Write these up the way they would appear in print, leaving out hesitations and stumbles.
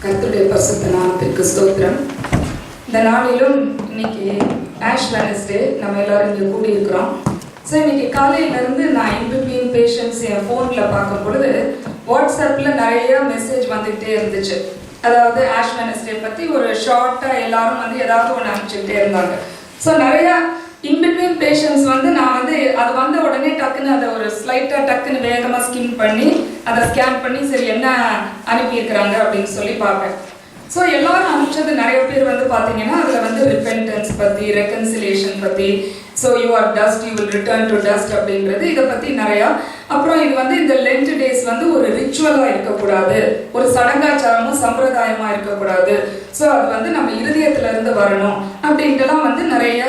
கர்த்தருடைய பரிசுத்த நாமத்திற்கு ஸ்தோத்திரம். இந்த நாளிலும் இன்னைக்கு ஆஷ் வெனஸ்டே நம்ம எல்லாரும் இங்கே கூடியிருக்கிறோம். ஸோ இன்னைக்கு காலையிலேருந்து நான் இன்பிட்வீன் பேஷன்ஸ் என் ஃபோனில் பார்க்கும் பொழுது வாட்ஸ்அப்பில் நிறைய மெசேஜ் வந்துகிட்டே இருந்துச்சு. அதாவது ஆஷ் வெனஸ்டே பற்றி ஒரு ஷார்ட்டாக எல்லாரும் வந்து ஏதாவது ஒன்று அனுப்பிச்சுக்கிட்டே இருந்தாங்க. ஸோ நிறையா இன்பிட்வீன் பேஷன்ஸ் நான் அது வந்த உடனே டக்குன்னு அதை ஒரு ஸ்லைட்டாக டக்குன்னு வேகமாக ஸ்கிம் பண்ணி அதை ஸ்கேன் பண்ணி சரி என்ன அனுப்பியிருக்கிறாங்க அப்படின்னு சொல்லி பார்ப்பேன். ஸோ எல்லாரும் அனுப்பிச்சது நிறைய பேர் பார்த்தீங்கன்னா அதில் ரிப்பென்டன்ஸ் பற்றி, ரெக்கன்சிலேஷன் பற்றி, so you are dust you will return to dust அப்படின்றது இதை பற்றி நிறையா. அப்புறம் இது இந்த லென்ட் டேஸ் ஒரு ரிச்சுவலாக இருக்கக்கூடாது, ஒரு சடங்காச்சாரமும் சம்பிரதாயமாக இருக்கக்கூடாது. ஸோ அது நம்ம இருதயத்திலேருந்து வரணும் அப்படின்ட்டுலாம் நிறைய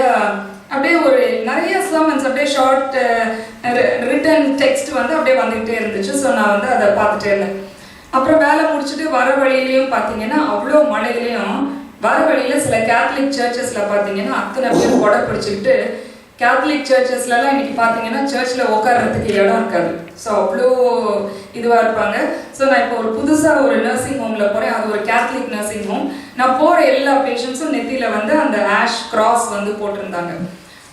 அப்படியே ஒரு நிறைய சர்மன்ஸ் அப்படியே ஷார்ட் ரிட்டன் டெக்ஸ்ட் அப்படியே வந்துகிட்டே இருந்துச்சு. ஸோ நான் அதை பார்த்துட்டே இருந்தேன். அப்புறம் வேலை முடிச்சுட்டு வர வழியிலையும் பார்த்தீங்கன்னா அவ்வளோ மழையிலையும் வர வழியில் சில கேத்தலிக் சர்ச்சஸில் பார்த்தீங்கன்னா அத்தனை பேர் கொடை பிடிச்சிக்கிட்டு கேத்தலிக் சர்ச்சஸ்லாம் இன்னைக்கு பார்த்தீங்கன்னா சர்ச்சில் உட்கார்றதுக்கு இடம் இருக்காது. ஸோ அவ்வளோ இதுவாக இருப்பாங்க. ஸோ நான் இப்போ ஒரு புதுசாக ஒரு நர்சிங் ஹோமில் போகிறேன். அது ஒரு கேத்தலிக் நர்சிங் ஹோம். நான் போகிற எல்லா பேஷண்ட்ஸும் நெத்தியில் அந்த ஆஷ் கிராஸ் போட்டிருந்தாங்க.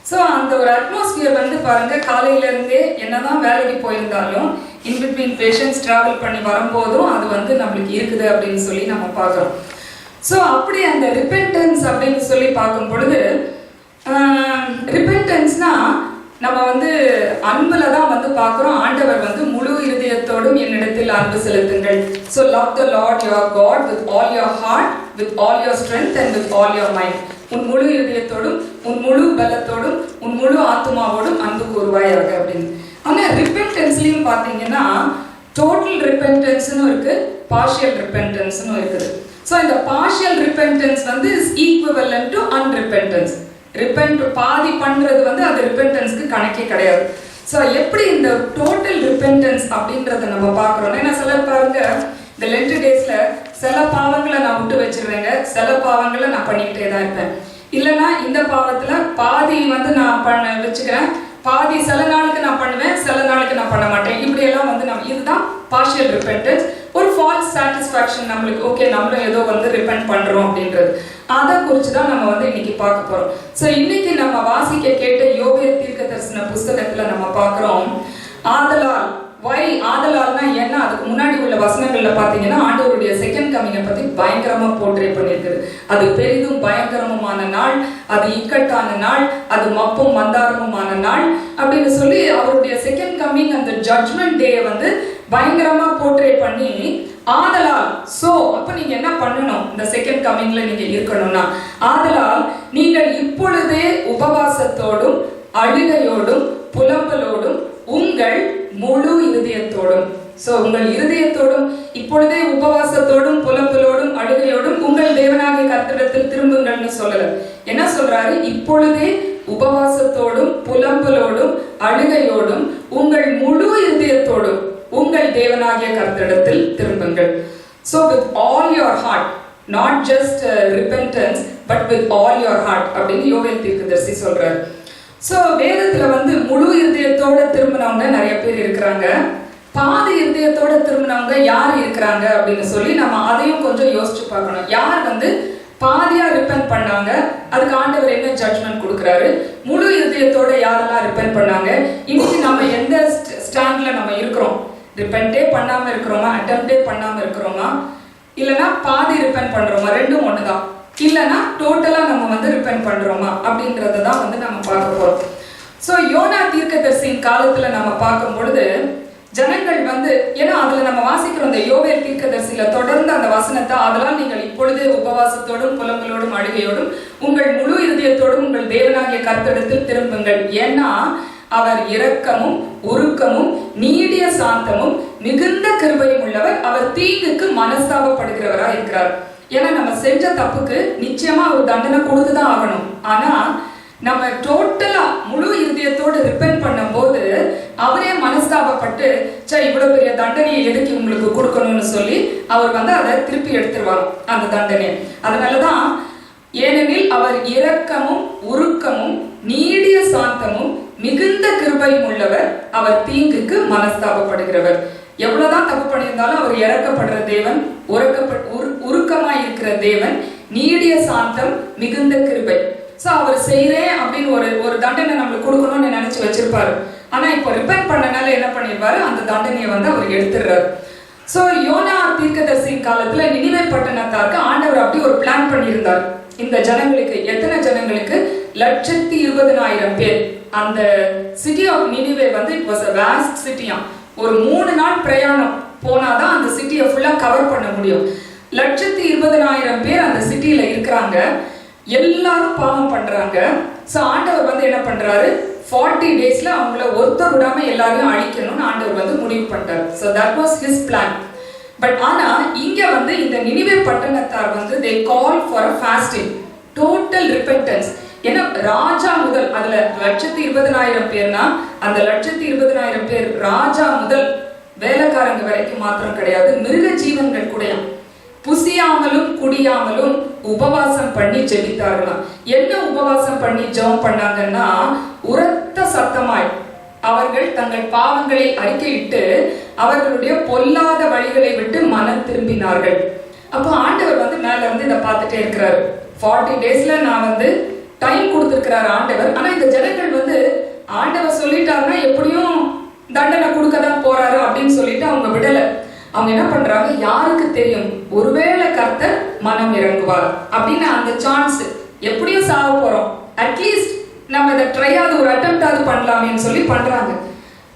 ஸோ அந்த ஒரு அட்மாஸ்பியர் பாருங்க, காலையிலேருந்தே என்னதான் வேலைக்கு போயிருந்தாலும் இன்பிட்வீன் பேஷண்ட்ஸ் ட்ராவல் பண்ணி வரும்போதும் அது நம்மளுக்கு இருக்குது அப்படின்னு சொல்லி நம்ம பார்க்குறோம். ஸோ அப்படி அந்த ரிப்பென்டன்ஸ் அப்படின்னு சொல்லி பார்க்கும் பொழுது ரிப்பென்டன்ஸ்னா நம்ம அன்புல தான் பார்க்குறோம். ஆண்டவர் முழு இருதயத்தோடும் என்னிடத்தில் அன்பு செலுத்துங்கள். So love the Lord your God with all your heart, with all your strength and with all your mind. உன் முழு இருதயத்தோடும், உன் முழு பலத்தோடும், உன் முழு ஆத்மாவோடும் அன்பு கூறுவாயாக அப்படின்னு. ஆனால் ரிப்பென்டன்ஸ்லையும் பார்த்தீங்கன்னா டோட்டல் ரிப்பென்டன்ஸ்னு இருக்கு, பார்ஷியல் ரிப்பென்டன்ஸ்னு இருக்குது. ஸோ இந்த partial repentance is equivalent to unrepentance. பாதி பண்றது அது ரிப்பென்டன்ஸ்க்கு கணக்கே கிடையாது. ஸோ எப்படி இந்த டோட்டல் ரிப்பென்டன்ஸ் அப்படின்றத நம்ம பார்க்குறோம். ஏன்னா சில பாருங்க இந்த லென்ட் டேஸ்ல சில பாவங்களை நான் விட்டு வச்சிருவேங்க, சில பாவங்களை நான் பண்ணிக்கிட்டே தான் இருப்பேன். இல்லைன்னா இந்த பாவத்துல பாதி நான் வச்சுக்கிறேன், பாதி சில நாளுக்கு நான் பண்ணுவேன், சில நாளுக்கு நான் பண்ண மாட்டேன். இப்படி எல்லாம் நம்ம இதுதான் பார்ஷியல் ரிப்பென்டன்ஸ். ஒரு ஃபால்ஸ் சாட்டிஸ்ஃபேக்ஷன் நம்மளுக்கு, ஓகே நம்மளும் ஏதோ ரிப்பென்ட் பண்றோம் அப்படின்றது. அதை குறித்து தான் நம்ம இன்னைக்கு பார்க்க போறோம். ஸோ இன்னைக்கு நம்ம வாசிக்க கேட்ட யோவேல் தீர்க்கதரிசன புஸ்தகத்துல நம்ம பார்க்கிறோம். ஆதலால் ஆதலால்னா என்ன, அதுக்கு முன்னாடி உள்ள வசனங்கள்ல பாத்தீங்கன்னா ஆண்டவருடைய செகண்ட் கமிங்கை பத்தி பயங்கரமா போர்ட்ரே பண்ணியிருக்குது. அது பெரிதும் பயங்கரமுமான நாள், அது இக்கட்டான நாள், அது மப்பும் மந்தாரமுமான நாள் அப்படின்னு சொல்லி அவருடைய செகண்ட் கமிங் அந்த ஜட்ஜ்மெண்ட் டே பயங்கரமா போர்ட்ரே பண்ணி ஆதலால் அப்ப நீங்க என்ன பண்ணணும் இந்த செகண்ட் கமிங்ல நீங்க இருக்கணும்னா, ஆதலால் நீங்கள் இப்பொழுதே உபவாசத்தோடும் அழுகையோடும் புலம்பலோடும் உங்கள் முழு இருதயத்தோடும், உங்கள் இருதயத்தோடும் இப்பொழுதே உபவாசத்தோடும் புலம்பலோடும் அழுகையோடும் உங்கள் தேவனாகிய கர்த்தரிடத்தில் திரும்புங்கள்னு சொல்லல. என்ன சொல்றாரு? இப்பொழுதே உபவாசத்தோடும் புலம்பலோடும் அழுகையோடும் உங்கள் முழு இருதயத்தோடும் உங்கள் தேவனாகிய கர்த்தரிடத்தில் திரும்புங்கள். So with all your heart, not just repentance, but with all your heart அப்படின்னு யோவேல் தீர்க்கதரிசி சொல்றாரு. ஸோ வேதத்தில் முழு இருதயத்தோட திரும்பினவங்க நிறைய பேர் இருக்கிறாங்க. பாதி இருதயத்தோட திரும்பினவங்க யார் இருக்கிறாங்க அப்படின்னு சொல்லி நம்ம அதையும் கொஞ்சம் யோசிச்சு பார்க்கணும். யார் பாதியா ரிப்பென்ட் பண்ணாங்க, அதுக்கு ஆண்டவர் என்ன ஜட்ஜ்மெண்ட் கொடுக்குறாரு, முழு இருதயத்தோட யாரெல்லாம் ரிப்பென்ட் பண்ணாங்க, இன்னைக்கு நம்ம எந்த ஸ்டாண்ட்ல நம்ம இருக்கிறோம், ரிப்பென்ட்டே பண்ணாம இருக்கிறோமா, அட்டெம்ப்டே பண்ணாம இருக்கிறோமா, இல்லைன்னா பாதி ரிப்பென்ட் பண்றோமா, ரெண்டும் ஒண்ணுதான், இல்லைன்னா டோட்டலா நம்ம ரிப்பென்ட் பண்றோமா அப்படின்றத தான் நம்ம பார்க்க போறோம். ஸோ யோனா தீர்க்கதரிசியின் காலத்துல நம்ம பார்க்கும் பொழுது ஜனங்கள் ஏன்னா அதுல நம்ம வாசிக்கிறோம் இந்த யோவேல் தீர்க்கதரிசியில தொடர்ந்து அந்த வசனத்தை, அதெல்லாம் நீங்கள் இப்பொழுதே உபவாசத்தோடும் புலம்பலோடும் அழுகையோடும் உங்கள் முழு இருதயத்தோடும் உங்கள் தேவனாகிய கர்த்தரிடத்தில் திரும்புங்கள். ஏன்னா அவர் இரக்கமும் உருக்கமும் நீடிய சாந்தமும் மிகுந்த கிருபையும் உள்ளவர், அவர் தீங்குக்கு மனஸ்தாபப்படுகிறவராக இருக்கிறார். ஏன்னா நம்ம செஞ்ச தப்புக்கு நிச்சயமா ஒரு தண்டனை கொடுத்துதான் ஆகணும். ஆனா நம்ம டோட்டலா முழு இருதயத்தோடு ரிப்பென்ட் பண்ணும் போது அவரே மனஸ்தாபப்பட்டு இவ்வளவு பெரிய தண்டனையை எதுக்கு உங்களுக்கு கொடுக்கணும்னு சொல்லி அவர் அதை திருப்பி எடுத்துருவாங்க அந்த தண்டனையை. அதனாலதான் ஏனெனில் அவர் இரக்கமும் உருக்கமும் நீடிய சாந்தமும் மிகுந்த கிருபையும் உள்ளவர், அவர் தீங்குக்கு மனஸ்தாபப்படுகிறவர். எவ்வளவுதான் தப்பு பண்ணியிருந்தாலும் அவர் இறக்கப்படுற தேவன், உருக்கமாய் இருக்கிற தேவன், நீடிய சாந்தம், மிகுந்த கிருபை. சோ அவர் செய்யறேன் அப்படின்னு ஒரு தண்டனை நம்மளுக்கு கொடுக்கணும்னு நினைச்சு வச்சிருப்பாரு. ஆனா இப்போ ரிப்பெண்ட் பண்ணனால என்ன பண்ணிருப்பாரு, அந்த தண்டனையை வந்து அவர் எடுத்துடுறாரு. சோ யோனா தீர்க்கதரிசியின் காலத்துல நினிவே பட்டணத்தாருக்கு ஆண்டவர் அப்படி ஒரு பிளான் பண்ணியிருந்தார். இந்த ஜனங்களுக்கு, எத்தனை ஜனங்களுக்கு? 120,000 பேர். அந்த சிட்டி ஆஃப் நினிவே வந்து it was a vast city. ஒரு 3 நாள் பிரயாணம் போனாதான் அந்த சிட்டியை ஃபுல்லா கவர் பண்ண முடியும். 120,000 பேர் அந்த சிட்டியில இருக்கிறாங்க. எல்லாரும் பாவம் பண்றாங்க. சோ ஆண்டவர் வந்து என்ன பண்றாரு, 40 டேஸ்ல அவங்கள ஒருத்தர் விடாம எல்லாரையும் அழிக்கணும்னு ஆண்டவர் வந்து முடிவு பண்றாரு. So that was his plan. But ஆனா இங்க வந்து இந்த நினிவே பட்டணத்தார் வந்து they call for a fasting, total repentance. ஏன்னா ராஜா முதல், அதுல 120,000 பேர்னா அந்த 120,000 பேர் ராஜா முதல் வேலைக்காரங்க வரைக்கும் மாத்திரம் கிடையாது, மிருக ஜீவன்கள் கூட புசியாமலும் குடியாமலும் உபவாசம் பண்ணி ஜெபித்தார்களாம். என்ன உபவாசம் பண்ணி ஜெபம் பண்ணாங்கன்னா, உரத்த சத்தமாய் அவர்கள் தங்கள் பாவங்களை அறிக்கையிட்டு அவர்களுடைய பொல்லாத வழிகளை விட்டு மனம் திரும்பினார்கள். அப்போ ஆண்டவர் வந்து மேல இருந்து இதை பார்த்துட்டே இருக்கிறாரு. 40 டேஸ்ல நான் வந்து டைம் கொடுத்திருக்கிறாரு ஆண்டவர். ஆனா இந்த ஜனங்கள் வந்து ஆண்டவர் சொல்லிட்டாருன்னா எப்படியும் தண்டனை கொடுக்கதான் போறாரு அப்படின்னு சொல்லிட்டு அவங்க விடல. அவங்க என்ன பண்றாங்க, யாருக்கு தெரியும், ஒருவேளை கர்த்தர் மனம் இறங்குவார் அப்படின்னு அந்த சான்ஸ், எப்படியும் சாக போறோம், அட்லீஸ்ட் நம்ம இதை ட்ரையாவது ஒரு அட்டெம்ப்டாவது பண்ணலாமேன்னு சொல்லி பண்றாங்க.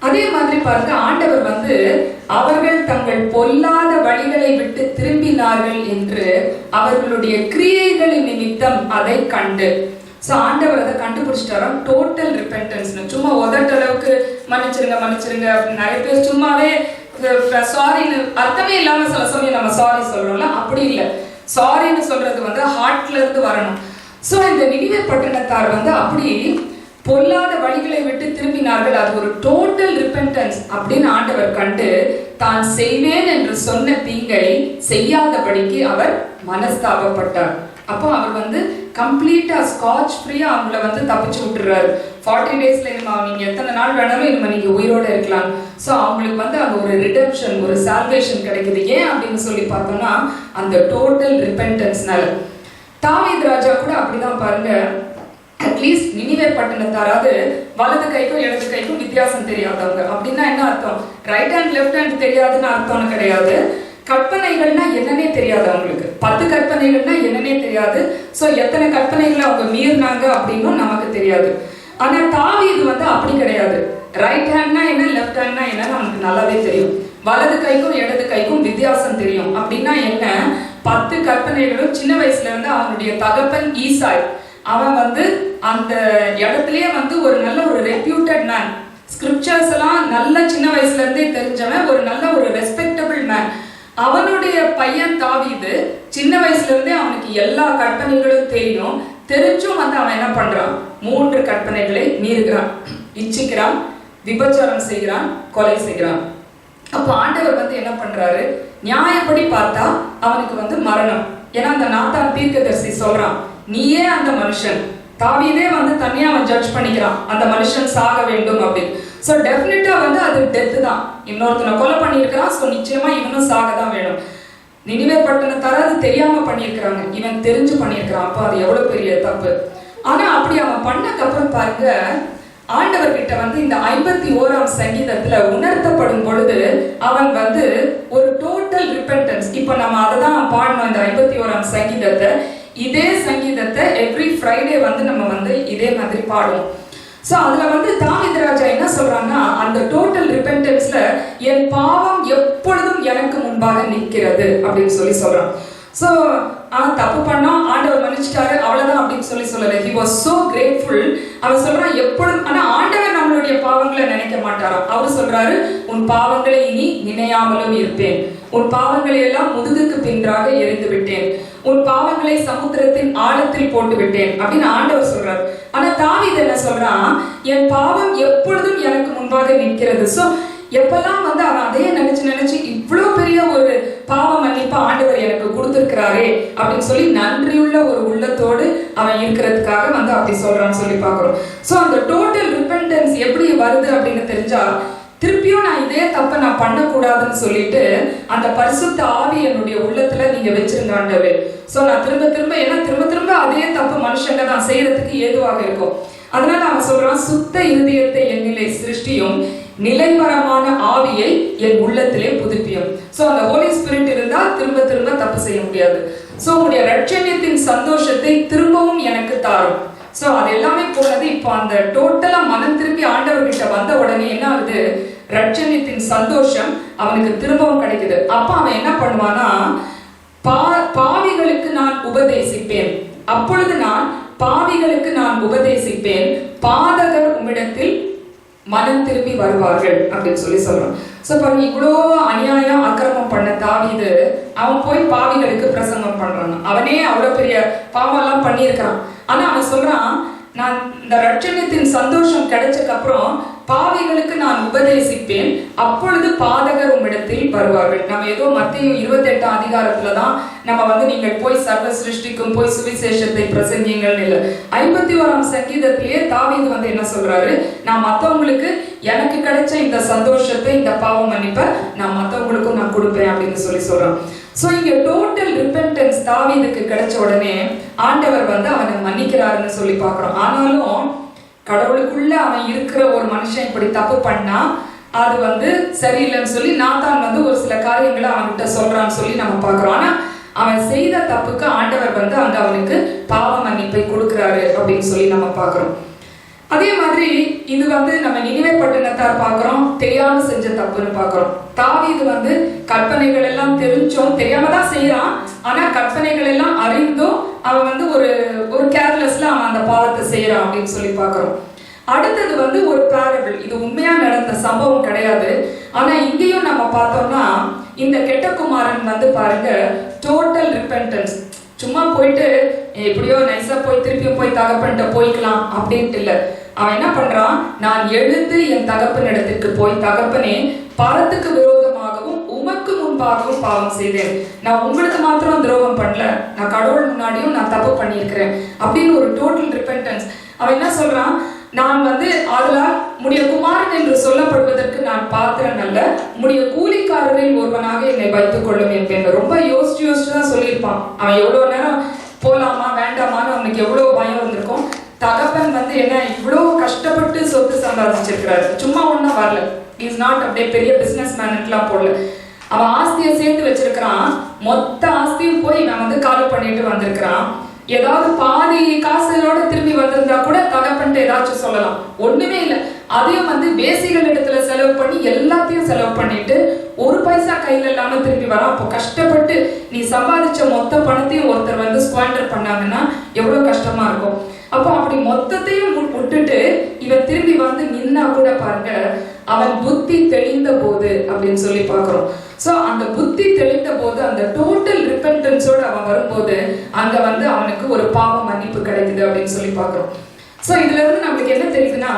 அதே மாதிரி பாருங்க, ஆண்டவர் வந்து அவர்கள் தங்கள் பொல்லாத வழிகளை விட்டு திரும்பினார்கள் என்று அவர்களுடைய கிரியைகளின் நிமித்தம் அதை கண்டு. சோ ஆண்டவர் அதை கண்டுபிடிச்சிட்டாரா, டோட்டல் ரிப்பென்டன்ஸ். சும்மா உதட்டளவுக்கு மன்னிச்சிருங்க மன்னிச்சிருங்க அப்படின்னு நிறைய பேர் சும்மாவே சாரின்னு அர்த்தமே இல்லாம சில சமயம் நம்ம சாரி சொல்றோம்ல, அப்படி இல்லை. சாரின்னு சொல்றது வந்து ஹார்ட்ல இருந்து வரணும். சோ இந்த நினிவே பட்டணத்தார் வந்து அப்படி பொல்லாத வழிகளை விட்டு திரும்பினார்கள். அது ஒரு டோட்டல் ரிப்பென்டன்ஸ் அப்படின்னு ஆண்டவர் கண்டு தான் செய்வேன் என்று சொன்ன தீங்கை செய்யாதபடிக்கு அவர் மனஸ்தாபப்பட்டார். அப்போ அவர் வந்து கம்ப்ளீட்டா ஸ்காட்ச் ஃப்ரீயா அவங்கள வந்து தப்பிச்சு விட்டுறாரு. 40 டேஸ்ல நீங்க எத்தனை நாள் வேணாலும் இனிமே நீங்க உயிரோட இருக்கலாம். சோ அவங்களுக்கு வந்து அங்க ஒரு ரிடெம்ப்ஷன், ஒரு சால்வேஷன் கிடைக்குது. ஏன் அப்படின்னு சொல்லி பார்த்தோம்னா அந்த டோட்டல் ரிப்பென்டன்ஸ்னால. தாவீது ராஜா கூட அப்படிதான் பாருங்க, அட்லீஸ்ட் நினிவே பட்டணத்தாராவது வலது கைக்கும் இடது கைக்கும் வித்தியாசம் தெரியாதவங்க. அப்படின்னா என்ன அர்த்தம், ரைட் ஹேண்ட் லெஃப்ட் ஹேண்ட் தெரியாதுன்னு அர்த்தம்னு கிடையாது. கற்பனைகள்னா என்னன்னே தெரியாது அவங்களுக்கு. 10 கற்பனைகள்னா என்னன்னே தெரியாது. சோ எத்தனை கற்பனைகளை அவங்க மீறினாங்க அப்படின்னும் நமக்கு தெரியாது. ஆனா தாவீது வந்து அப்படி கிடையாது. ரைட் ஹேண்ட்னா என்ன, லெஃப்ட் ஹேண்ட்னா என்ன நமக்கு நல்லாவே தெரியும். வலது கைக்கும் இடது கைக்கும் வித்தியாசம் தெரியும். அப்படின்னா என்ன, 10 கற்பனைகளும் சின்ன வயசுல இருந்து அவனுடைய தகப்பன் ஈசாய், அவன் வந்து அந்த இடத்துலயே வந்து ஒரு நல்ல ஒரு ரெப்யூட்டட் மேன், ஸ்கிரிப்சர்ஸ் எல்லாம் நல்ல சின்ன வயசுல இருந்தே தெரிஞ்சவன், ஒரு நல்ல ஒரு ரெஸ்பெக்டபிள் மேன். அவனுடைய பையன் தாவீது சின்ன வயசுல இருந்தே அவனுக்கு எல்லா கற்பனைகளும் தெரியும். தெரிஞ்சும் வந்து அவன் என்ன பண்றான், 3 கற்பனைகளை மீறுகிறான். இச்சிக்கிறான், விபச்சாரம் செய்கிறான், கொலை செய்கிறான். அப்போ ஆண்டவர் வந்து என்ன பண்றாரு, நியாயப்படி பார்த்தா அவனுக்கு வந்து மரணம். ஏன்னா அந்த நாத்தான் தீர்க்கதரிசி சொல்றான், நீயே அந்த மனுஷன், தாவீதே வந்து தனியா அவன் ஜட்ஜ் பண்ணிக்கிறான், அந்த மனுஷன் சாக வேண்டும் அப்படின்னு. சோ டெஃபினட்டா வந்து அது டெத் தான். இன்னொருத்தனை கொலை பண்ணியிருக்கிறான், சோ நிச்சயமா இவனும் சாக தான் வேணும். நினிவே பட்டணத்தார அது தெரியாம பண்ணியிருக்கிறாங்க, இவன் தெரிஞ்சு பண்ணியிருக்கிறான். அப்போ அது எவ்வளவு பெரிய தப்பு. ஆனா அப்படி அவன் பண்ணக்கப்புறம் பாருங்க, ஆண்டவர்கிட்ட வந்து இந்த 51ஆம் சங்கீதத்துல உணர்த்தப்படும் பொழுது அவன் வந்து ஒரு டோட்டல் ரிப்பென்டன்ஸ். இப்போ நம்ம அதை தான் பாடணும், இந்த 51ஆம் சங்கீதத்தை. இதே சங்கீதத்தை எவ்ரி ஃப்ரைடே வந்து நம்ம வந்து இதே மாதிரி பாடுவோம். சோ அதுல வந்து தாவீது ராஜா என்ன சொல்றாங்கன்னா, அந்த டோட்டல் ரிப்பென்டன்ஸ்ல என் பாவம் எப்பொழுதும் எனக்கு முன்பாக நிற்கிறது அப்படின்னு சொல்றான். சோ தப்பு பண்ணோம், ஆண்டவர் மன்னிச்சிட்டாரு, அவ்வளவுதான் அப்படின்னு சொல்லல. he was so grateful. அவன் சொல்றான் எப்பொழுதும். ஆனா ஆண்டவர் நம்மளுடைய பாவங்களை நினைக்க மாட்டாராம். அவர் சொல்றாரு, உன் பாவங்களை இனி நினையாமலும் இருப்பேன், உன் பாவங்களை எல்லாம் முதுகுக்கு பின்றாக எரிந்து விட்டேன், உன் பாவங்களை சமுத்திரத்தின் ஆழத்தில் போட்டு விட்டேன் அப்படின்னு ஆண்டவர் சொல்றாரு. ஆனா தாவீது என்ன சொல்றான், என் பாவம் எப்பொழுதும் எனக்கு முன்பாக நிற்கிறது. சோ எப்பெல்லாம் வந்து அவன் அதையே நினைச்சு இவ்வளவு பெரிய ஒரு பாவ மன்னிப்பா ஆண்டவர் எனக்கு கொடுத்திருக்கிறாரே அப்படின்னு சொல்லி நன்றியுள்ள ஒரு உள்ளத்தோடு அவன் இருக்கிறதுக்காக வந்து அப்படி சொல்றான்னு சொல்லி பாக்குறோம். சோ அந்த டோட்டல் ரிப்பென்டன்ஸ் எப்படி வருது அப்படின்னு தெரிஞ்சா, திருப்பியும் நான் இதே தப்பை நான் பண்ணக்கூடாதுன்னு சொல்லிட்டு அந்த பரிசுத்த ஆவி என்னுடைய உள்ளத்துல நீங்க வச்சிருங்க ஆண்டவரே. சோ நான் திரும்ப திரும்ப ஏன்னா திரும்ப திரும்ப அதே தப்பு மனுஷங்க தான் செய்யறதுக்கு ஏதுவாக இருக்கும். அதனால அவன் சொல்றான், சுத்த இருதயத்தை என்னிலே சிருஷ்டியும், நிலைவரமான ஆவியை என் உள்ளத்திலே புதுப்பியும். சோ அந்த ஹோலி ஸ்பிரிட் இருந்தா திரும்ப திரும்ப தப்பு செய்ய முடியாது. சோ உடைய ரட்சணியத்தின் சந்தோஷத்தை திரும்பவும் எனக்கு தாரும். சோ அது எல்லாமே போனது. இப்போ அந்த டோட்டலா மனம் திரும்பி ஆண்டவர்கிட்ட வந்த உடனே என்ன ஆகுது, ரட்சணியத்தின் சந்தோஷம் அவனுக்கு திரும்பவும் கிடைக்குது. அப்ப அவன் என்ன பண்ணுவானா, பாவிகளுக்கு நான் உபதேசிப்பேன், அப்பொழுது நான் பாவிகளுக்கு நான் உபதேசிப்பேன், பாதகர் உம்மிடத்தில் மனம் திரும்பி வருவார்கள் அப்படின்னு சொல்றான். சோ பாருங்க, இவ்வளோ அநியாயம் அக்கிரமம் பண்ண தாவீது அவன் போய் பாவிகளுக்கு பிரசங்கம் பண்றான். அவனே அவ்வளவு பெரிய பாவம் எல்லாம் பண்ணியிருக்கான். ஆனா அவன் சொல்றான், நான் இந்த ரட்சணியத்தின் சந்தோஷம் கிடைச்சக்கு அப்புறம் பாவிகளுக்கு நான் உபதேசிப்பேன், அப்பொழுது பாதகர் உம்மிடத்தில் வருவார்கள். நம்ம ஏதோ மத்தேயு 28 அதிகாரத்துலதான் நம்ம நீங்கள் போய் சர்வ சிருஷ்டிக்கும் போய் சுவிசேஷத்தை பிரசங்கிங்கள் இல்லை. 51 சங்கீதத்திலேயே தாவீது என்ன சொல்றாரு, நான் மத்தவங்களுக்கு எனக்கு கிடைச்ச இந்த சந்தோஷத்தை, இந்த பாவம் மன்னிப்ப நான் மத்தவங்களுக்கும் நான் கொடுப்பேன் அப்படின்னு சொல்றான். சோ இங்க டோட்டல் ரிப்பென்டன்ஸ் தாவீதுக்கு கிடைச்ச உடனே ஆண்டவர் அவனை மன்னிக்கிறாருன்னு சொல்லி பாக்குறோம். ஆனாலும் கடவுளுக்குள்ள அவன் இருக்கிற ஒரு மனுஷன் இப்படி தப்பு பண்ணா அது சரியில்லைன்னு சொல்லி நாத்தான் ஒரு சில காரியங்களை அவன்கிட்ட சொல்றான்னு சொல்லி நம்ம பாக்குறோம். ஆனா அவன் செய்த தப்புக்கு ஆண்டவர் அங்க அவனுக்கு பாவ மன்னிப்பை கொடுக்கிறாரு அப்படின்னு சொல்லி நம்ம பாக்குறோம். அதே மாதிரி இது நம்ம நினிவே பட்டணத்தார் பாக்குறோம், தெரியாம செஞ்ச தப்புன்னு பாக்குறோம். தாவீது கற்பனைகள் எல்லாம் தெரிஞ்சும் தெரியாம தான் செய்யறான். ஆனா கற்பனைகள் எல்லாம் அறிந்தும் அவன் ஒரு கேர்லெஸ்ல அவன் அந்த பாவத்தை செய்யறான் அப்படின்னு சொல்லி பாக்குறோம். அடுத்தது ஒரு பேரபிள். இது உண்மையா நடந்த சம்பவம் கிடையாது. ஆனா இங்கேயும் நம்ம பார்த்தோம்னா இந்த கெட்ட குமாரன் பாருங்க, டோட்டல் ரிப்பென்டன்ஸ். சும்மா போயிட்டு எப்படியோ நைஸா போய் திருப்பியும் போய் தகப்பன்ட்ட போய்க்கலாம் அப்படின்ட்டு இல்ல. அவன் என்ன பண்றான், நான் எழுந்து என் தகப்பன் இடத்துக்கு போய், தகப்பனே பரத்துக்கு விரோதமாகவும் உமக்கு முன்பாகவும் பாவம் செய்தேன். நான் உங்களுக்கு மாத்திரம் துரோகம் பண்ணல, நான் கடவுள் முன்னாடியும் நான் தப்பு பண்ணியிருக்கிறேன் அப்படின்னு ஒரு டோட்டல் ரிப்பென்டன்ஸ். அவன் என்ன சொல்றான், நான் ஆதலால் உம்முடைய குமாரன் என்று சொல்லப்படுவதற்கு நான் பாத்திரன் அல்ல, உம்முடைய கூலிக்காரரில் ஒருவனாக என்னை வைத்துக் கொள்ளும் என்பேன். ரொம்ப யோசிச்சு தான் சொல்லியிருப்பான். அவன் எவ்வளவு நேரம் போலாமா வேண்டாமான்னு அவனுக்கு எவ்வளவு பயம் இருந்திருக்கும். தகப்பன் என்ன இவ்வளவு கஷ்டப்பட்டு சொத்து சம்பாதிச்சிருக்கிறாரு, சும்மா ஒன்னும் வரல. இஸ் நாட் அப்படியே பெரிய பிசினஸ் மேன்லாம் போடல. அவன் ஆஸ்தியை சேர்த்து வச்சிருக்கிறான். மொத்த ஆஸ்தியும் போய் இவன் காலி பண்ணிட்டு வந்திருக்கிறான். ஏதாவது பாதி காசுகளோட திரும்பி வந்திருந்தா கூட தகப்பன்ட்டு ஏதாச்சும் சொல்லலாம். ஒண்ணுமே இல்லை. அதையும் வேசிகள் இடத்துல செலவு பண்ணி எல்லாத்தையும் செலவு பண்ணிட்டு ஒரு பைசா கையில இல்லாம திரும்பி வரான். அப்போ கஷ்டப்பட்டு நீ சம்பாதிச்ச மொத்த பணத்தையும் ஒருத்தர் ஸ்குவாண்டர் பண்ணாங்கன்னா எவ்வளவு கஷ்டமா இருக்கும். அப்போ அப்படி மொத்தத்தையும் விட்டுட்டு இவன் திரும்பி நின்னா கூட பாருங்க, அவன் புத்தி தெளிந்த போது அப்படின்னு சொல்லி பாக்குறோம். சோ அந்த புத்தி தெளிந்த போது, அந்த டோட்டல் ரிப்பென்டன்ஸோட அவன் வரும்போது அங்க அவனுக்கு ஒரு பாவ மன்னிப்பு கிடைக்குது அப்படின்னு சொல்லி பாக்குறோம். சோ இதுல இருந்து நம்மளுக்கு என்ன தெரியுதுன்னா,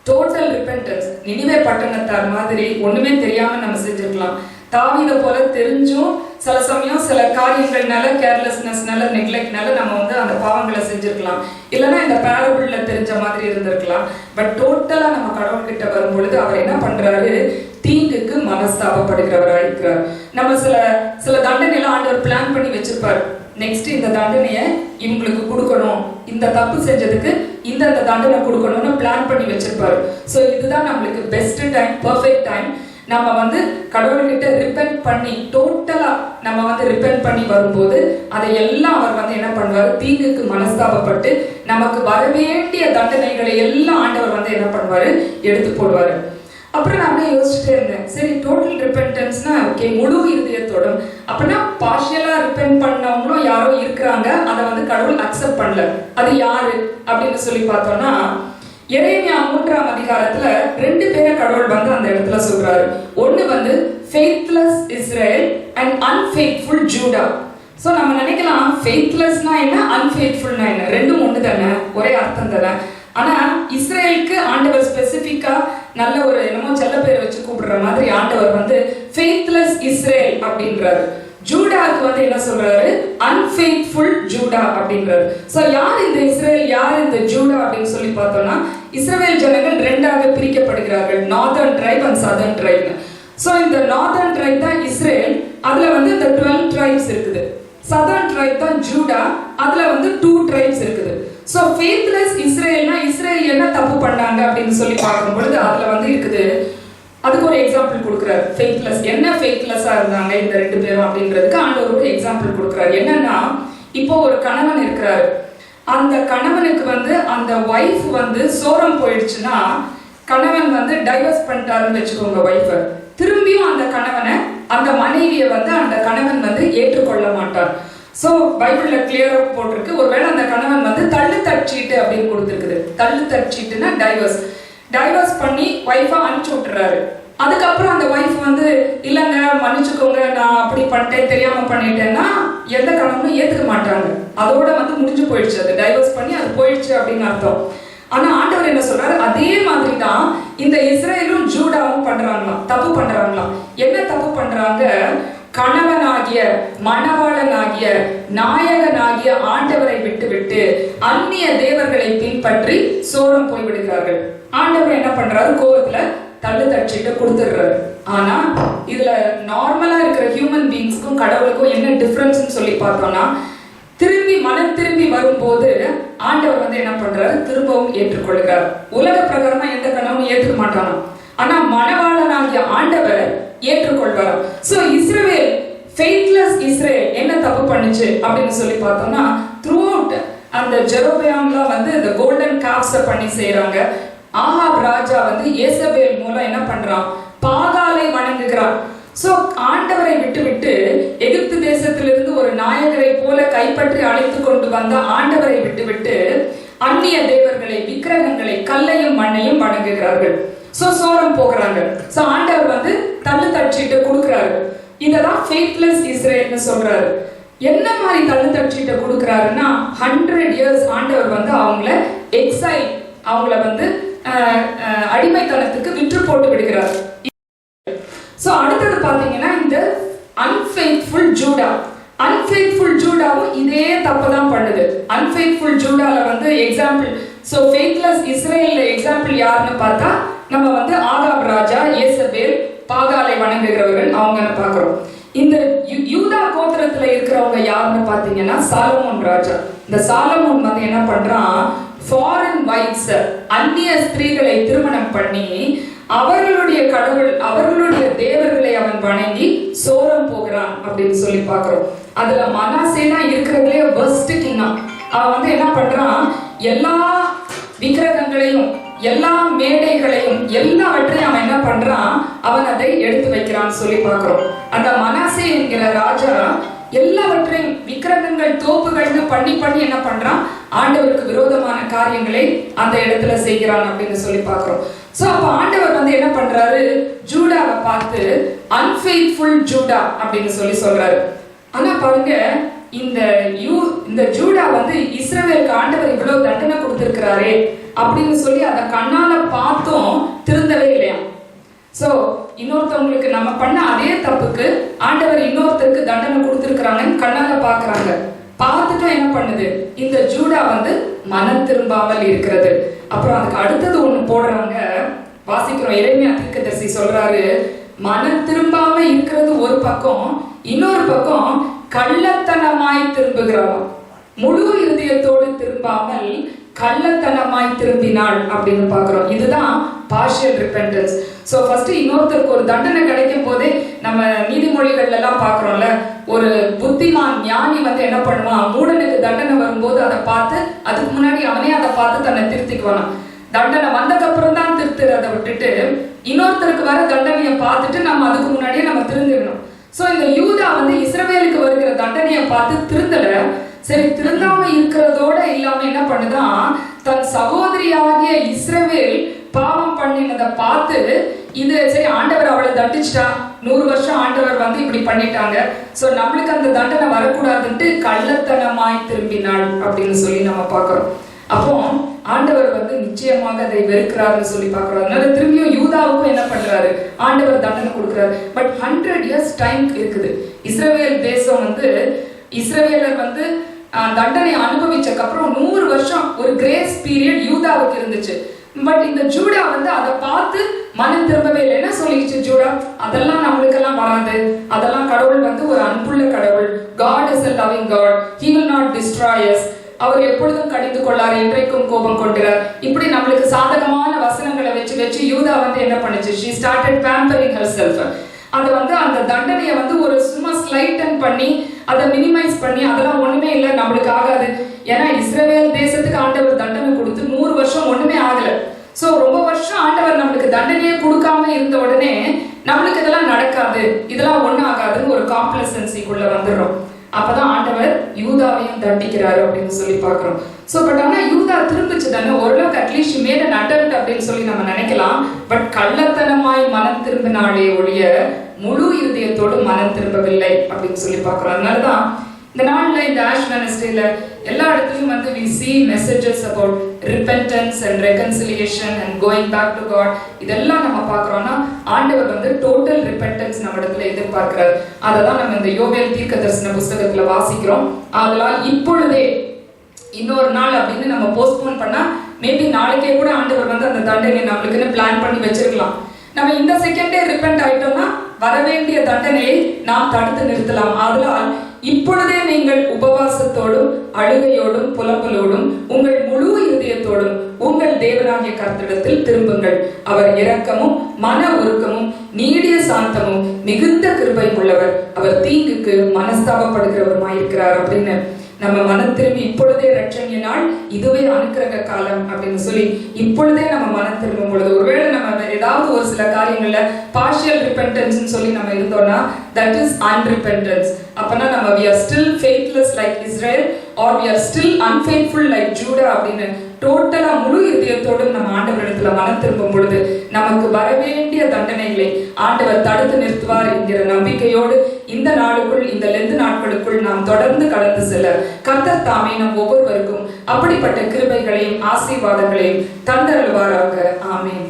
டோட்டல் ரிப்பென்டன்ஸ். நினிவே பட்டணத்தார் மாதிரி ஒண்ணுமே தெரியாம நம்ம செஞ்சிருக்கலாம். தாவீதை போல தெரிஞ்சும் சில சமயம் சில காரியங்கள்னால, கேர்லெஸ்னஸ்னால, நெக்லெக்ட்னால நம்ம அந்த பாவங்களை செஞ்சிருக்கலாம். இல்லைன்னா இந்த பேரபிள்ல தெரிஞ்ச மாதிரி இருந்திருக்கலாம். பட் டோட்டலா நம்ம கடவுள்கிட்ட வரும்பொழுது அவர் என்ன பண்றாரு, தீங்குக்கு மனஸ்தாபப்படுகிறவராக இருக்கிறார். நம்ம சில தண்டனைலாம் ஆண்டவர் பிளான் பண்ணி வச்சிருப்பாரு. நெக்ஸ்ட் இந்த தண்டனையை இவங்களுக்கு கொடுக்கணும், இந்த தப்பு செஞ்சதுக்கு இந்த தண்டனை கொடுக்கணும்னு பிளான் பண்ணி வச்சிருப்பாரு. ஸோ இதுதான் நம்மளுக்கு பெஸ்ட் டைம், பர்ஃபெக்ட் டைம். நம்ம கடவுள்கிட்ட ரிப்பென்ட் பண்ணி டோட்டலா நம்ம ரிப்பென்ட் பண்ணி வரும்போது அதையெல்லாம் அவர் என்ன பண்ணுவார், தீங்குக்கு மனஸ்தாபப்பட்டு நமக்கு வர வேண்டிய தண்டனைகளை எல்லாம் ஆண்டவர் என்ன பண்ணுவாரு, எடுத்து போடுவாரு. அப்புறம் நான் யோசிச்சுட்டே இருந்தேன், சரி டோட்டல் ரிப்பென்டன்ஸ்னா ஓகே, முழு இருதயத்தோடும். அப்படின்னா பார்ஷியலா ரிப்பென்ட் பண்ணவங்களும் யாரோ இருக்கிறாங்க, அதை கடவுள் அக்செப்ட் பண்ணல. அது யாரு அப்படின்னு சொல்லி பார்த்தோம்னா, எரேமியா 3ஆம் அதிகாரத்துல 2 பேரை கடவுள் அந்த இடத்துல சொல்றாரு. ஒண்ணு faithless Israel and unfaithful Judah. So நம்ம நினைக்கலாம் ஃபெய்த்லெஸ்னா என்ன, அன்ஃபெய்த்ஃபுல்னா என்ன, ரெண்டும் ஒண்ணு தானே, ஒரே அர்த்தம் தானே. ஆனா இஸ்ரேலுக்கு ஆண்டவர் ஸ்பெசிபிக்கா நல்ல ஒரு என்னமோ செல்ல பேர் வச்சு கூப்பிடுற மாதிரி ஆண்டவர் ஃபெய்த்லெஸ் இஸ்ரேல் அப்படின்றாரு. ஜூடாக்கு என்ன சொல்றாரு, அன்ஃபெய்த்ஃபுல் ஜூடா அப்படின்றாரு. சோ யார் இந்த இஸ்ரேல், யார் இந்த ஜூடா அப்படின்னு சொல்லி பார்த்தோம்னா, இஸ்ரவேல் ஜனங்கள் ரெண்டாக பிரிக்கப்படுகிறார்கள், northern tribe and southern tribe. So இந்த நார்தர்ன் ட்ரைப் தான் இஸ்ரேல், அதுல வந்து இந்த 12 ட்ரைப்ஸ் இருக்குது. சதர்ன் ட்ரைப் தான் ஜூடா, அதுல வந்து 2 ட்ரைப்ஸ் இருக்குது. ஸோ ஃபெய்த்லெஸ் இஸ்ரேல்னா இஸ்ரேல் என்ன தப்பு பண்ணாங்க அப்படின்னு சொல்லி பார்க்கும் பொழுது அதுல வந்து இருக்குது. அதுக்கு ஒரு எக்ஸாம்பிள் கொடுக்குறாரு. ஃபெய்த்லெஸ் என்ன ஃபெய்த்லெஸ்ஸா இருந்தாங்க இந்த 2 பேரும் அப்படின்றதுக்கு ஆண்டவர் ஒரு எக்ஸாம்பிள் கொடுக்குறாரு. என்னன்னா, இப்போ ஒரு கணவன் இருக்கிறாரு, அந்த கணவனுக்கு வந்து அந்த ஒய்ஃப் வந்து சோரம் போயிடுச்சுன்னா கணவன் வந்து டைவர்ஸ் பண்ணிட்டாருன்னு வச்சுக்கோங்க ஒய்ஃபை, திரும்பியும் அந்த கணவனை அந்த மனைவியை வந்து அந்த கணவன் வந்து ஏற்றுக்கொள்ள மாட்டார். ஸோ பைபிள்ல கிளியரா போட்டிருக்கு, ஒருவேளை அந்த கணவன் வந்து தள்ளு தட்சீட்டு அப்படின்னு கொடுத்துருக்குது. தள்ளு தட்சீட்டுன்னா டைவர்ஸ் பண்ணி ஒய்ஃபை அனுப்பிச்சு விட்டுறாரு. அதுக்கப்புறம் அந்த ஒய்ஃப் வந்து இல்லைங்க மன்னிச்சுக்கோங்க நான் அப்படி பண்ணிட்டேன் தெரியாம பண்ணிட்டேன்னா எந்த கணவனும் ஏத்துக்க மாட்டாங்க. அதோட வந்து முடிஞ்சு போயிடுச்சு, அது டைவர்ஸ் பண்ணி அது போயிடுச்சு அப்படின்னு அர்த்தம். ஆனா ஆண்டவர் என்ன சொல்றாரு, அதே மாதிரி தான் இந்த இஸ்ரேலும் ஜூடாவும் பண்றாங்களாம், தப்பு பண்றாங்களாம். என்ன தப்பு பண்றாங்க? கணவனாகிய மணவாளனாகிய நாயகனாகிய ஆண்டவரை விட்டு அந்நிய தேவர்களை பின்பற்றி சோரம் போய்விடுகிறார்கள். ஆண்டவர் என்ன பண்றாரு, கோவத்துல தள்ளு தட்சிட்டு கொடுத்துடுறாரு. ஆனா இதுல நார்மலா இருக்கிற ஹியூமன் பீயிங்ஸ்க்கும் கடவுளுக்கும் என்ன டிஃபரன்ஸ் சொல்லி பார்த்தோம்னா, மனம் திரும்பி வரும்போது ஆண்டவர் வந்து என்ன பண்றாரு, திரும்பவும் ஏற்றுக்கொள்கிறார். உலக பிரகாரமா எந்த கணவனும் ஏற்றுக்க மாட்டானா, ஆனா மணவாளனாகிய ஆண்டவர் ஏற்றுக்கொள்வார். சோ இஸ்ரவேல், ஃபெய்த்லெஸ் இஸ்ரேல் என்ன தப்பு பண்ணுச்சு அப்படின்னு சொல்லி பார்த்தோம்னா, த்ரூ அவுட் அந்த ஜெரோபியாம்ல வந்து இந்த கோல்டன் காப்ஸ பண்ணி செய்யறாங்க. ஆகாப் ராஜா வந்து ஏசபேல் மூலம் என்ன பண்றான், பாகாலை வணங்குகிறான். சோ ஆண்டவரை விட்டு எகிப்து தேசத்திலிருந்து ஒரு நாயகரை போல கைப்பற்றி அழைத்து கொண்டு வந்த ஆண்டவரை விட்டு அந்நிய தேவர்களை, விக்கிரகங்களை, கல்லையும் மண்ணையும் வணங்குகிறார்கள். சோ சோரம் போகிறாங்க. சோ ஆண்டவர் வந்து தள்ளு தட்சிட்டு கொடுக்கிறாரு. இததான் ஃபெய்த்லெஸ் இஸ்ரேல்னு சொல்றாரு. என்ன மாதிரி தள்ளு தட்சிட்டு கொடுக்கிறாருன்னா, 100 years ஆண்டவர் வந்து அவங்கள எக்ஸைல், அவங்கள வந்து அடிமைத்தனத்துக்கு விற்று போட்டு விடுகிறார். சோ அடுத்தது பாத்தீங்கன்னா இந்த அன்ஃபெய்த்ஃபுல் ஜூடா. அன்ஃபெய்த்ஃபுல் ஜூடாவும் இதே தப்பு தான் பண்ணுது. அன்ஃபெய்த்ஃபுல் ஜூடால வந்து எக்ஸாம்பிள், சோ ஃபெய்த்லெஸ் இஸ்ரேல்ல எக்ஸாம்பிள் யாருன்னு பார்த்தா நம்ம வந்து ஆகாப் ராஜா, ஏசபேல், பாகாலை வணங்குகிறவர்கள் அவங்கன்னு பாக்குறோம். இந்த யூதா கோத்திரத்துல இருக்கிறவங்க யாருன்னு பாத்தீங்கன்னா சாலமோன் ராஜா. இந்த சாலமோன் வந்து என்ன பண்றான், ஃபாரின் வைஃப்ஸ், அந்நிய ஸ்திரீகளை திருமணம் பண்ணி அவர்களுடைய கடவுள், அவர்களுடைய தேவர்களை அவன் வணங்கி சோரம் போகிறான் அப்படின்னு சொல்லி பாக்குறோம். அதுல மனாசேனா இருக்கிறதுலே பெஸ்ட் கிங்கா. அவன் வந்து என்ன பண்றான், எல்லா விக்கிரகங்களையும், எல்லா மேடைகளையும், எல்லாவற்றையும் அவன் என்ன பண்றான், அவன் அதை எடுத்து வைக்கிறான்னு சொல்லி பாக்குறோம். அந்த மனாசே என்கிற ராஜா எல்லாவற்றையும் விக்கிரகங்கள், தோப்புகள்னு பண்ணி என்ன பண்றான், ஆண்டவருக்கு விரோதமான காரியங்களை அந்த இடத்துல செய்கிறான் அப்படின்னு சொல்லி பாக்குறோம். சோ அப்ப ஆண்டவர் வந்து என்ன பண்றாரு, ஜூடாவை பார்த்து அன்ஃபெய்த்ஃபுல் ஜூடா அப்படின்னு சொல்லி சொல்றாரு. ஆனா பாருங்க, இந்த ஜூடா வந்து இஸ்ரவேலுக்கு ஆண்டவர் இவ்வளவு தண்டனை கொடுத்திருக்கிறாரே அப்படின்னு சொல்லி அதை கண்ணால பார்த்தும் திருந்தவே இல்லையா. சோ இன்னொருத்தவங்களுக்கு நம்ம பண்ண அதே தப்புக்கு ஆண்டவர் இன்னொருத்தருக்கு தண்டனை கொடுத்திருக்கிறாங்கன்னு கண்ணால பாக்குறாங்க. பார்த்துட்டும் என்ன பண்ணுது, இந்த ஜூடா வந்து மனம் திரும்பாமல் இருக்கிறது. அப்புறம் அதுக்கு அடுத்தது ஒண்ணு போடுறாங்க, வாசிக்கிறோம். எரேமியா தீர்க்கதரிசி சொல்றாரு, மனம் திரும்பாம இருக்கிறது ஒரு பக்கம், இன்னொரு பக்கம் கள்ளத்தனமாய் திரும்புகிறான். முழு இருதயத்தோடு திரும்பாமல் கள்ளத்தனமாய் திரும்பினாள் அப்படின்னு பாக்குறோம். இதுதான் பார்ஷியல் ரிபெண்டன்ஸ். சோ ஃபர்ஸ்ட் இன்னொருத்தருக்கு ஒரு தண்டனை கிடைக்கும் போதே நம்ம நீதிமொழிகள்ல எல்லாம் பாக்குறோம்ல, ஒரு புத்திமான் ஞானி வந்து என்ன பண்ணுவான், மூடனுக்கு தண்டனை வரும்போது அதை பார்த்து, அதுக்கு முன்னாடி அவனே அதை பார்த்து தன்னை திருத்திக்குவான். தண்டனை வந்ததுக்கு அப்புறம் தான் திருத்துறதை விட்டுட்டு இன்னொருத்தருக்கு வர தண்டனையை பார்த்துட்டு நம்ம அதுக்கு முன்னாடியே நம்ம திருந்திடணும். சோ இந்த யூதா வந்து இஸ்ரவேலுக்கு வருகிற தண்டனையை பார்த்து திருந்தல. சரி, திருந்தாம இருக்கிறதோட இல்லாம என்ன பண்ணுதான், தன் சகோதரியாகிய இஸ்ரவேல் பாவம் பண்ணினதை பார்த்து, இது சரி ஆண்டவர் அவளை தண்டிச்சிட்டா, 100 வருஷம் ஆண்டவர் வந்து இப்படி பண்ணிட்டாங்க, சோ நம்மளுக்கு அந்த தண்டனை வரக்கூடாதுன்ட்டு கள்ளத்தனமாய் திரும்பினாள் அப்படின்னு சொல்லி நம்ம பாக்குறோம். அப்போ ஆண்டவர் வந்து நிச்சயமாக அதை வெறுக்கிறாருன்னு சொல்லி பாக்குறோம். அதனால திரும்பியும் யூதாவுக்கும் என்ன பண்றாரு, ஆண்டவர் தண்டனை கொடுக்கிறாரு. பட் 100 years டைம் இருக்குது. இஸ்ரவேல் தேசம் வந்து, இஸ்ரவேலர் வந்து தண்டனை அனுபவிச்சக்கு அப்புறம் 100 வருஷம் ஒரு கிரேஸ் பீரியட் யூதாவுக்கு இருந்துச்சு. பட் இந்த ஜூடா வந்து அதை பார்த்து மனம் திரும்பவே இல்லை. என்ன சொல்லிடுச்சு ஜூடா? அதெல்லாம் நம்மளுக்கெல்லாம் வராது, அதெல்லாம் கடவுள் வந்து ஒரு அன்புள்ள கடவுள். God is a loving God. He will not destroy us. அவர் எப்பொழுதும் கடிந்து கொள்ளார், என்றைக்கும் கோபம் கொண்டார். இப்படி நம்மளுக்கு சாதகமான வசனங்களை வச்சு வச்சு யூதா வந்து என்ன பண்ணுச்சு? She started pampering herself. அது வந்து அந்த தண்டனையை வந்து ஒரு சும்மா ஸ்லைட்டன் பண்ணி அதை மினிமைஸ் பண்ணி அதெல்லாம் ஒண்ணுமே இல்லை, நம்மளுக்கு ஆகாது. ஏன்னா இஸ்ரவேல் தேசத்துக்கு ஆண்டவர் தண்டனை கொடுத்து 100 வருஷம் ஒண்ணுமே ஆகல. சோ ரொம்ப வருஷம் ஆண்டவர் நம்மளுக்கு தண்டனையே கொடுக்காம இருந்த உடனே நம்மளுக்கு இதெல்லாம் நடக்காது, இதெல்லாம் ஒண்ணும் ஆகாதுன்னு ஒரு காம்ப்ளசன்சிக்குள்ள வந்துடுறோம். அப்பதான் ஆண்டவர் யூதாவையும் தண்டிக்கிறாரு அப்படின்னு சொல்லி பாக்குறோம். சோ பட் ஆனா யூதா திரும்பிச்சு தானே, ஓரளவுக்கு அட்லீஸ்ட் மேட் அன் அட்டெம்ப்ட் அப்படின்னு சொல்லி நம்ம நினைக்கலாம். பட் கள்ளத்தனமாய் மனம் திரும்பினாலே ஒழிய முழு இருதயத்தோடு மனம் திரும்பவில்லை அப்படின்னு சொல்லி பாக்குறோம். அதனாலதான் இந்த நாள்ல இந்த ஆஷ் வெட்னஸ்டேல எல்லா இடத்துலயும் வந்து we see messages about repentance and reconciliation and going back to God. இதெல்லாம் நம்ம பார்க்கறோம்னா ஆண்டவர் வந்து டோட்டல் ரிப்பென்டன்ஸ் நம்ம இடத்துல எதிர்பார்க்கிறார். அததான் நம்ம இந்த யோவேல் தீர்க்கதரிசன புத்தகத்துல வாசிக்கிறோம். அதெல்லாம் இப்பொழுதே இன்னொரு நாள் அப்படின்னு நம்ம போஸ்ட்போன் பண்ணா மேபி நாளைக்கே கூட ஆண்டவர் வந்து அந்த தண்டனை நம்மளுக்குன்னு பிளான் பண்ணி வச்சிருக்கலாம். நம்ம இந்த செகண்டே ரிப்பென்ட் ஆயிட்டோம்னா வரவேண்டிய தண்டனையை நாம் தடுத்து நிறுத்தலாம். அதனால் இப்பொழுதே நீங்கள் உபவாசத்தோடும் அழுகையோடும் புலம்பலோடும் உங்கள் முழு இதயத்தோடும் உங்கள் தேவனாகிய கர்த்தரிடத்தில் திரும்புங்கள். அவர் இரக்கமும் மன உருக்கமும் நீடிய சாந்தமும் மிகுந்த கிருபை உள்ளவர், அவர் தீங்குக்கு மனஸ்தாபப்படுகிறவருமாயிருக்கிறார் அப்படின்னு நம்ம மனம் திரும்பி இப்பொழுதே ரட்சணிய நாள், இதுவே அனுக்கிரக காலம் அப்படின்னு சொல்லி இப்பொழுதே நம்ம மனம் திரும்பும் பொழுது, ஒருவேளை நம்ம ஏதாவது ஒரு சில காரியங்கள்ல பார்ஷியல் ரிப்பென்டன்ஸ் சொல்லி நம்ம இருந்தோம்னா that is unrepentance. அப்பனா நம்ம we are still faithless like Israel or we are still unfaithful like Judah அப்படின்னு டோட்டலா முழு இதயத்தோடு நம்ம ஆண்டவரிடத்துல மனம் திரும்பும் பொழுது நமக்கு வரவேண்டிய தண்டனைகளை ஆண்டவர் தடுத்து நிறுத்துவார் என்கிற நம்பிக்கையோடு இந்த நாளுக்குள், இந்த லெந்து நாட்களுக்குள் நாம் தொடர்ந்து கடந்து செல்ல கர்த்தர் தாமே நம் ஒவ்வொருவருக்கும் அப்படிப்பட்ட கிருபைகளையும் ஆசீர்வாதங்களையும் தந்தருள்வாராக. ஆமென்.